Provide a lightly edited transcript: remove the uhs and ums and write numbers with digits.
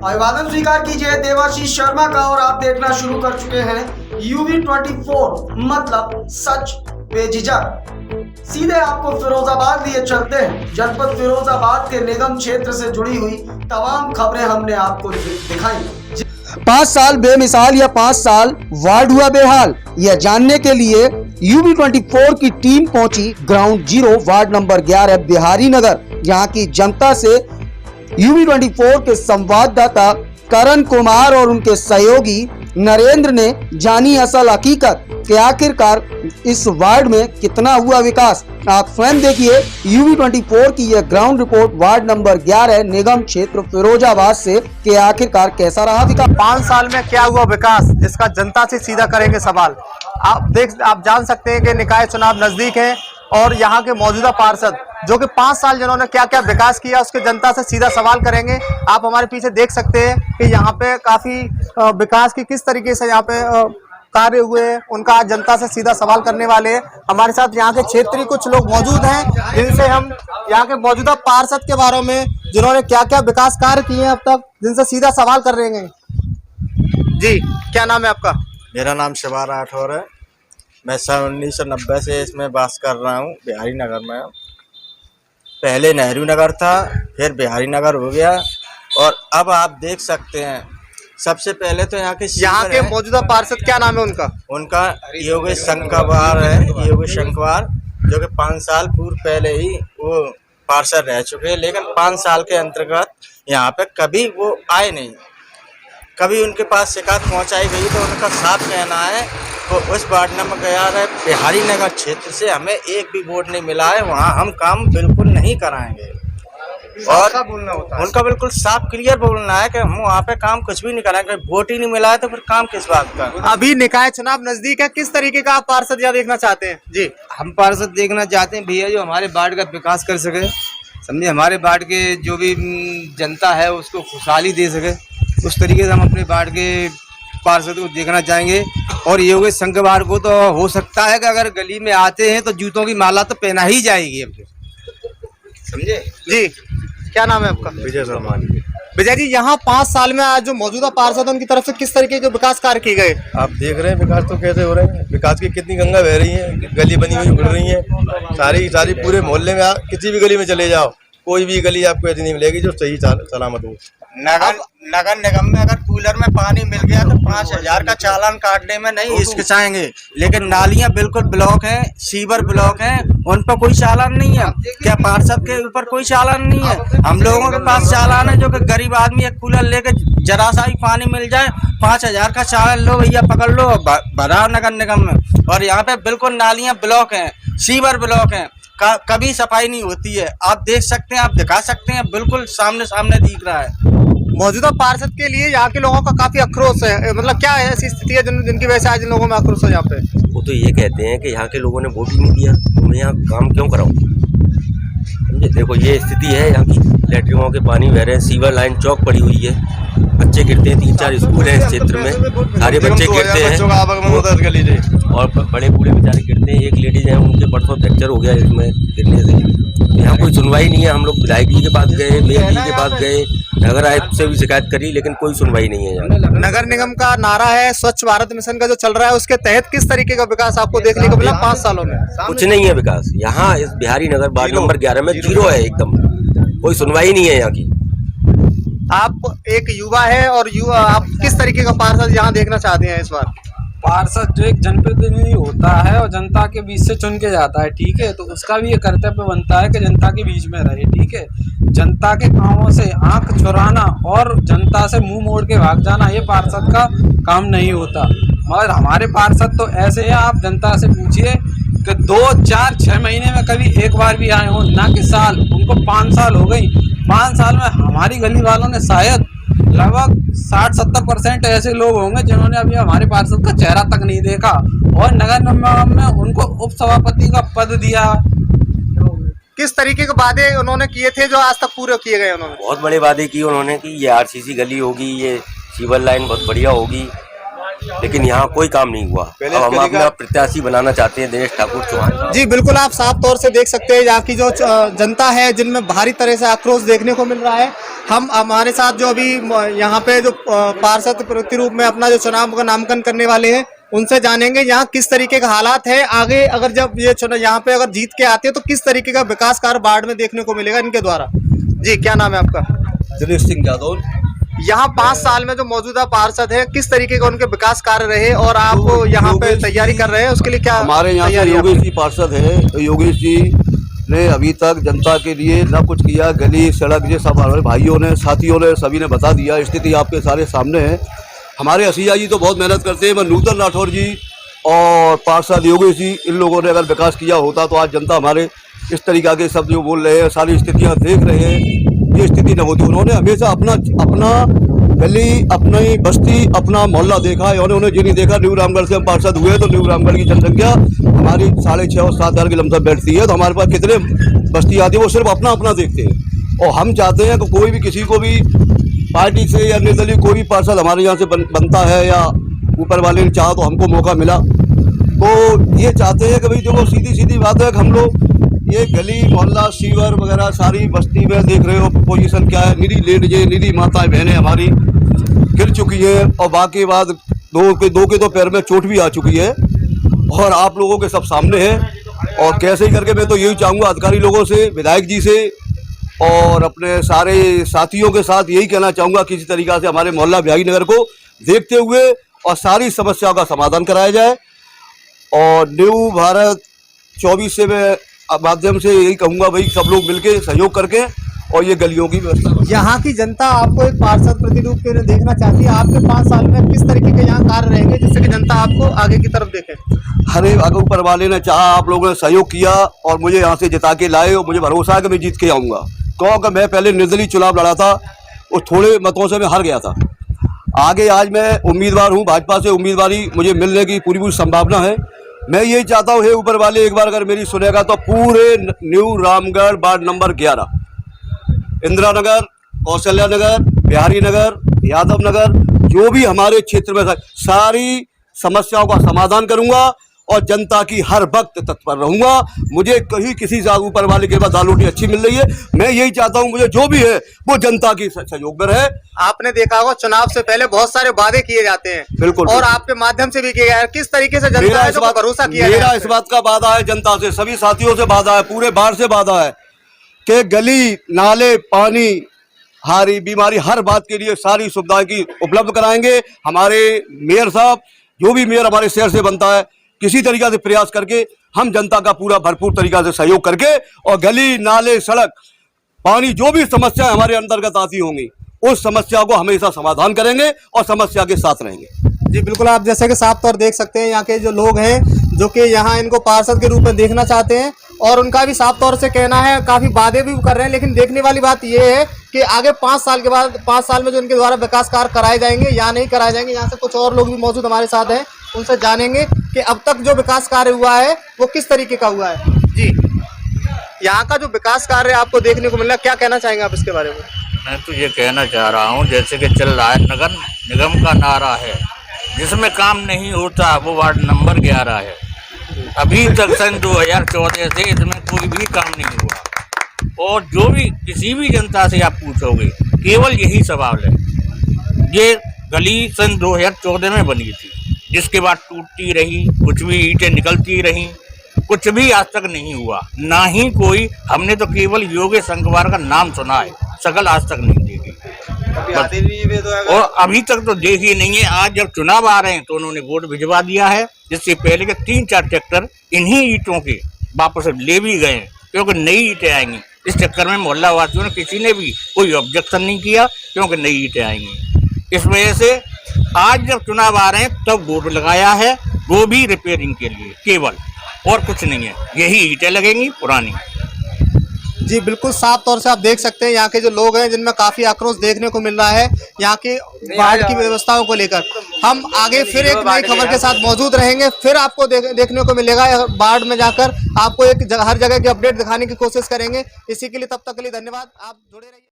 अभिवादन स्वीकार कीजिए देवाशीष शर्मा का और आप देखना शुरू कर चुके हैं UV24 मतलब सच पे झिझक। सीधे आपको फिरोजाबाद लिए चलते हैं। जनपद फिरोजाबाद के निगम क्षेत्र से जुड़ी हुई तमाम खबरें हमने आपको दिखाई। 5 साल बेमिसाल या 5 साल वार्ड हुआ बेहाल, यह जानने के लिए UV24 की टीम पहुंची ground zero ward number 11 Bihari Nagar. यहाँ की जनता से UV24 के संवाददाता करण कुमार और उनके सहयोगी नरेंद्र ने जानी असल हकीकत कि आखिरकार इस वार्ड में कितना हुआ विकास। आप स्वयं देखिए UV24 की यह ग्राउंड रिपोर्ट वार्ड नंबर 11 निगम क्षेत्र फिरोजाबाद से कि आखिरकार कैसा रहा विकास। 5 साल में क्या हुआ विकास, इसका जनता से सीधा करेंगे सवाल। आप जान सकते हैं कि निकाय चुनाव नजदीक है और यहाँ के मौजूदा पार्षद जो कि 5 साल जिन्होंने क्या क्या विकास किया उसके जनता से सीधा सवाल करेंगे। आप हमारे पीछे देख सकते हैं कि यहाँ पे काफी विकास की किस तरीके से यहाँ पे कार्य हुए, उनका आज जनता से सीधा सवाल करने वाले हैं। हमारे साथ यहाँ के क्षेत्रीय कुछ लोग मौजूद हैं जिनसे हम यहाँ के मौजूदा पार्षद के बारे में जिन्होंने क्या क्या विकास कार्य किए हैं अब तक, जिनसे सीधा सवाल कर रहे हैं। जी, क्या नाम है आपका? मेरा नाम शिवा राठौर है। मैं सन 1990 से इसमें वास कर रहा हूँ, बिहारी नगर में। पहले नेहरू नगर था, फिर बिहारी नगर हो गया और अब आप देख सकते हैं सबसे पहले तो यहाँ के मौजूदा पार्षद क्या नाम है उनका? उनका योगेश शंकवार है, योगेश शंकवार, जो कि 5 साल पूर्व पहले ही वो पार्षद रह चुके हैं, लेकिन 5 साल के अंतर्गत यहाँ पे कभी वो आए नहीं, कभी उनके पास शिकायत पहुँचाई गई तो उनका साफ कहना है तो उस वार्ड नंबर 11 बिहारी नगर क्षेत्र से हमें एक भी वोट नहीं मिला है, वहाँ हम काम बिल्कुल नहीं कराएंगे। और बोलना होता है उनका बिल्कुल साफ क्लियर बोलना है कि हम वहाँ पे काम कुछ भी नहीं कराएंगे। वोट ही नहीं मिला है तो फिर काम किस बात का। अभी निकाय चुनाव नजदीक है, किस तरीके का आप पार्षद यहाँ देखना चाहते हैं? जी, हम पार्षद देखना चाहते हैं भैया जो हमारे वार्ड का विकास कर सके, समझे, हमारे वार्ड के जो भी जनता है उसको खुशहाली दे सके, उस तरीके से हम अपने वार्ड के पार्षद को देखना चाहेंगे। और योगेश शंकवार को तो हो सकता है कि अगर गली में आते हैं तो जूतों की माला तो पहना ही जाएगी हमसे, समझे। जी, क्या नाम है आपका? विजय शर्मा। विजय जी, यहाँ 5 साल में आज जो मौजूदा पार्षद उनकी तरफ से किस तरीके के विकास कार्य किए गए? आप देख रहे हैं विकास तो कैसे हो रहे हैं। विकास की कितनी गंगा बह रही है, गली बनी हुई उड़ रही है, सारी पूरे मोहल्ले में। आप किसी भी गली में चले जाओ, कोई भी गली आपको ऐसी नहीं मिलेगी जो सही सलामत हो। नगर निगम में अगर कूलर में पानी मिल गया तो 5,000 का चालान काटने में नहीं हिचकिचाएंगे, लेकिन नालियां बिल्कुल ब्लॉक हैं, सीवर ब्लॉक हैं, उन पर कोई चालान नहीं है। क्या पार्षद के ऊपर कोई चालान नहीं है? हम लोगों के पास चालान है, जो कि गरीब आदमी एक कूलर लेके जरा सा ही पानी मिल जाए 5,000 का चालान लो भैया, पकड़ लो, भराओ नगर निगम में। और यहाँ पे बिल्कुल नालियां ब्लॉक हैं, सीवर ब्लॉक हैं, कभी सफाई नहीं होती है। आप देख सकते हैं, आप दिखा सकते हैं, बिल्कुल सामने दिख रहा है। मौजूदा पार्षद के लिए यहाँ के लोगों का काफी आक्रोश है, मतलब क्या ऐसी स्थिति है जिनकी वजह से आज इन लोगों में आक्रोश है यहाँ पे? वो तो ये कहते हैं कि यहाँ के लोगों ने वोट ही नहीं दिया तो मैं यहाँ काम क्यों कराऊँ, समझे। देखो ये स्थिति है यहाँ की, लैट्रिनों के पानी बह रहे हैं, सीवर लाइन चौक पड़ी हुई है, बच्चे गिरते हैं, 3-4 स्कूल हैं इस क्षेत्र में, सारे बच्चे गिरते हैं और बड़े बूढ़े बेचारे गिरते हैं। एक लेडीज है, उनके परसों फ्रैक्चर हो गया इसमें गिरने से। यहाँ कोई सुनवाई नहीं है। हम लोग विधायक जी के पास गए, मेयर जी के पास गए, नगर आयुक्त से भी शिकायत करी, लेकिन कोई सुनवाई नहीं है यहाँ। नगर निगम का नारा है स्वच्छ भारत मिशन का जो चल रहा है, उसके तहत किस तरीके का विकास आपको देखने को मिला 5 सालों में? कुछ नहीं है विकास यहाँ। इस बिहारी नगर वार्ड नंबर 11 में जीरो है, एकदम कोई सुनवाई नहीं है यहाँ की। आप एक युवा है और आप किस तरीके का पार्षद यहाँ देखना चाहते हैं इस बार? पार्षद जो एक जनप्रतिनिधि होता है और जनता के बीच से चुन के जाता है, ठीक है, तो उसका भी ये कर्तव्य बनता है कि जनता के बीच में रहे, ठीक है। जनता के कामों से आंख चुराना और जनता से मुंह मोड़ के भाग जाना ये पार्षद का काम नहीं होता। मगर हमारे पार्षद तो ऐसे हैं, आप जनता से पूछिए कि 2, 4, 6 महीने में कभी एक बार भी आए हो, ना कि साल। उनको 5 साल हो गई। 5 साल में हमारी गली वालों ने शायद लगभग 60-70% ऐसे लोग होंगे जिन्होंने अभी हमारे पार्षद का चेहरा तक नहीं देखा, और नगर निगम में उनको उप सभापति का पद दिया। किस तरीके के वादे उन्होंने किए थे जो आज तक पूरे किए गए? उन्होंने बहुत बड़े वादे किए उन्होंने कि ये RCC गली होगी, ये सीवर लाइन बहुत बढ़िया होगी, लेकिन यहाँ कोई काम नहीं हुआ। अब हम अपना प्रत्याशी बनाना चाहते हैं दिनेश ठाकुर चौहान। जी बिल्कुल, आप साफ तौर से देख सकते हैं यहाँ की जो जनता है जिनमें भारी तरह से आक्रोश देखने को मिल रहा है। हम हमारे साथ जो अभी यहाँ पे जो पार्षद प्रतिरूप में अपना जो चुनाव का नामांकन करने वाले हैं उनसे जानेंगे यहाँ किस तरीके का हालात है। आगे अगर जब ये चुनाव यहाँ पे अगर जीत के आते हैं तो किस तरीके का विकास कार्य बाढ़ में देखने को मिलेगा इनके द्वारा। जी क्या नाम है आपका? दिनेश सिंह यादव। यहाँ 5 साल में जो मौजूदा पार्षद है किस तरीके का उनके विकास कार्य रहे और आप यहाँ पे तैयारी कर रहे हैं उसके लिए क्या हमारे यहाँ से योगेश जी पार्षद है। योगेश जी ने अभी तक जनता के लिए न कुछ किया। गली सड़क ये सब हमारे भाइयों ने साथियों ने सभी ने बता दिया। स्थिति आपके सारे सामने है। हमारे असिया जी तो बहुत मेहनत करते हैं। मैं नूतन राठौर जी और पार्षद योगेश जी इन लोगों ने अगर विकास किया होता तो आज जनता हमारे इस तरीका के सब जो बोल रहे हैं सारी स्थितियाँ देख रहे हैं ये स्थिति न होती। उन्होंने हमेशा अपना गली अपनी बस्ती अपना मोहल्ला देखा है। उन्होंने जो नहीं देखा, न्यू रामगढ़ से हम पार्षद हुए तो न्यू रामगढ़ की जनसंख्या हमारी 6,500 और 7,000 के लमसम बैठती है। तो हमारे पास कितने बस्ती आती है वो सिर्फ अपना अपना देखते हैं। और हम चाहते हैं कि कोई भी किसी को भी पार्टी से या निर्दलीय कोई भी पार्षद हमारे यहाँ से बनता है या ऊपर वाले ने चाहा तो हमको मौका मिला तो ये चाहते हैं कि भाई देखो सीधी सीधी बात है कि हम लोग ये गली मोहल्ला सीवर वगैरह सारी बस्ती में देख रहे हो पोजीशन क्या है। निधि ले लीजिए, निधि माताएं बहनें हमारी गिर चुकी है और बाकी बात दो के तो पैर में चोट भी आ चुकी है और आप लोगों के सब सामने है। और कैसे ही करके मैं तो यही चाहूँगा अधिकारी लोगों से, विधायक जी से और अपने सारे साथियों के साथ यही कहना चाहूँगा किसी तरीक़ा से हमारे मोहल्ला बिहारी नगर को देखते हुए और सारी समस्याओं का समाधान कराया जाए। और न्यू भारत 24 से मैं माध्यम से यही कहूँगा भाई सब लोग मिलके सहयोग करके और ये गलियों की व्यवस्था। यहाँ की जनता आपको एक पार्षद प्रतिरूप के देखना चाहती है। आपके 5 साल में किस तरीके के यहाँ कार्य रहेंगे जिससे कि जनता आपको आगे की तरफ देखे? हरे आगे ऊपर वाले ने चाहा, आप लोगों ने सहयोग किया और मुझे यहाँ से जिता के लाए और मुझे भरोसा है कि मैं जीत के आऊँगा। क्योंकि मैं पहले निर्दलीय चुनाव लड़ा था और थोड़े मतों से मैं हार गया था। आगे आज मैं उम्मीदवार हूँ, भाजपा से उम्मीदवारी मुझे मिलने की पूरी संभावना है। मैं यही चाहता हूँ हे ऊपर वाले एक बार अगर मेरी सुनेगा तो पूरे new Ramgarh ward number 11 Indira Nagar, Kaushalya Nagar, Bihari Nagar, Yadav Nagar जो भी हमारे क्षेत्र में सारी समस्याओं का समाधान करूंगा और जनता की हर वक्त तत्पर रहूंगा। मुझे कहीं किसी से ऊपर वाले के बाद दाल रोटी अच्छी मिल रही है। मैं यही चाहता हूं मुझे जो भी है वो जनता की सहयोग में रहे। आपने देखा होगा चुनाव से पहले बहुत सारे वादे किए जाते हैं, बिल्कुल, और आपके माध्यम से भी किए गए। किस तरीके से जनता इस बात भरोसा किया? मेरा इस बात का वादा है जनता से, सभी साथियों से वादा है, पूरे बाढ़ से वादा है कि गली नाले पानी हारी बीमारी हर बात के लिए सारी सुविधाएं की उपलब्ध कराएंगे। हमारे मेयर साहब जो भी मेयर हमारे शहर से बनता है किसी तरीका से प्रयास करके हम जनता का पूरा भरपूर तरीका से सहयोग करके और गली नाले सड़क पानी जो भी समस्या हमारे अंतर्गत आती होंगी उस समस्या को हमेशा समाधान करेंगे और समस्या के साथ रहेंगे। जी बिल्कुल, आप जैसे कि साफ तौर देख सकते हैं यहाँ के जो लोग हैं जो कि यहाँ इनको पार्षद के रूप में देखना चाहते हैं और उनका भी साफ तौर से कहना है, काफी वादे भी कर रहे हैं। लेकिन देखने वाली बात यह है कि आगे 5 साल के बाद 5 साल में जो इनके द्वारा विकास कार्य कराए जाएंगे या नहीं कराए जाएंगे। यहाँ से कुछ और लोग भी मौजूद हमारे साथ हैं, उनसे जानेंगे कि अब तक जो विकास कार्य हुआ है वो किस तरीके का हुआ है। जी, यहाँ का जो विकास कार्य आपको देखने को मिला, क्या कहना चाहेंगे आप इसके बारे में? मैं तो ये कहना चाह रहा हूँ जैसे कि चल रहा है नगर निगम का नारा है, जिसमें काम नहीं होता वो वार्ड नंबर 11 है। अभी तक सन 2014 से इसमें कोई भी काम नहीं हुआ और जो भी किसी भी जनता से आप पूछोगे केवल यही सवाल है। ये गली सन 2014 में बनी थी, जिसके बाद टूटती रही, कुछ भी ईंटें निकलती रहीं, कुछ भी आज तक नहीं हुआ। ना ही कोई, हमने तो केवल योगेश संगवार का नाम सुना है, शकल आज तक नहीं देखी और अभी तक तो देखी नहीं है। आज जब चुनाव आ रहे हैं तो उन्होंने वोट भिजवा दिया है, जिससे पहले के 3-4 ट्रैक्टर इन्हीं ईंटों के वापस ले भी गए क्योंकि नई ईंटें आएंगी। इस चक्कर में मोहल्ला वासियों ने किसी ने भी कोई ऑब्जेक्शन नहीं किया क्योंकि नई ईंटें आएंगी। इस वजह से आज जब चुनाव आ रहे हैं तब वोट लगाया है, वो भी रिपेयरिंग के लिए केवल, और कुछ नहीं है। यही ईंटें लगेंगी पुरानी। जी बिल्कुल, साफ तौर से आप देख सकते हैं यहाँ के जो लोग हैं जिनमें काफी आक्रोश देखने को मिल रहा है यहाँ के बाढ़ की व्यवस्थाओं को लेकर। हम आगे फिर एक नई खबर के साथ मौजूद रहेंगे, फिर आपको देखने को मिलेगा बाढ़ में जाकर आपको हर जगह की अपडेट दिखाने की कोशिश करेंगे। इसी के लिए तब तक के लिए धन्यवाद। आप जुड़े रहिए।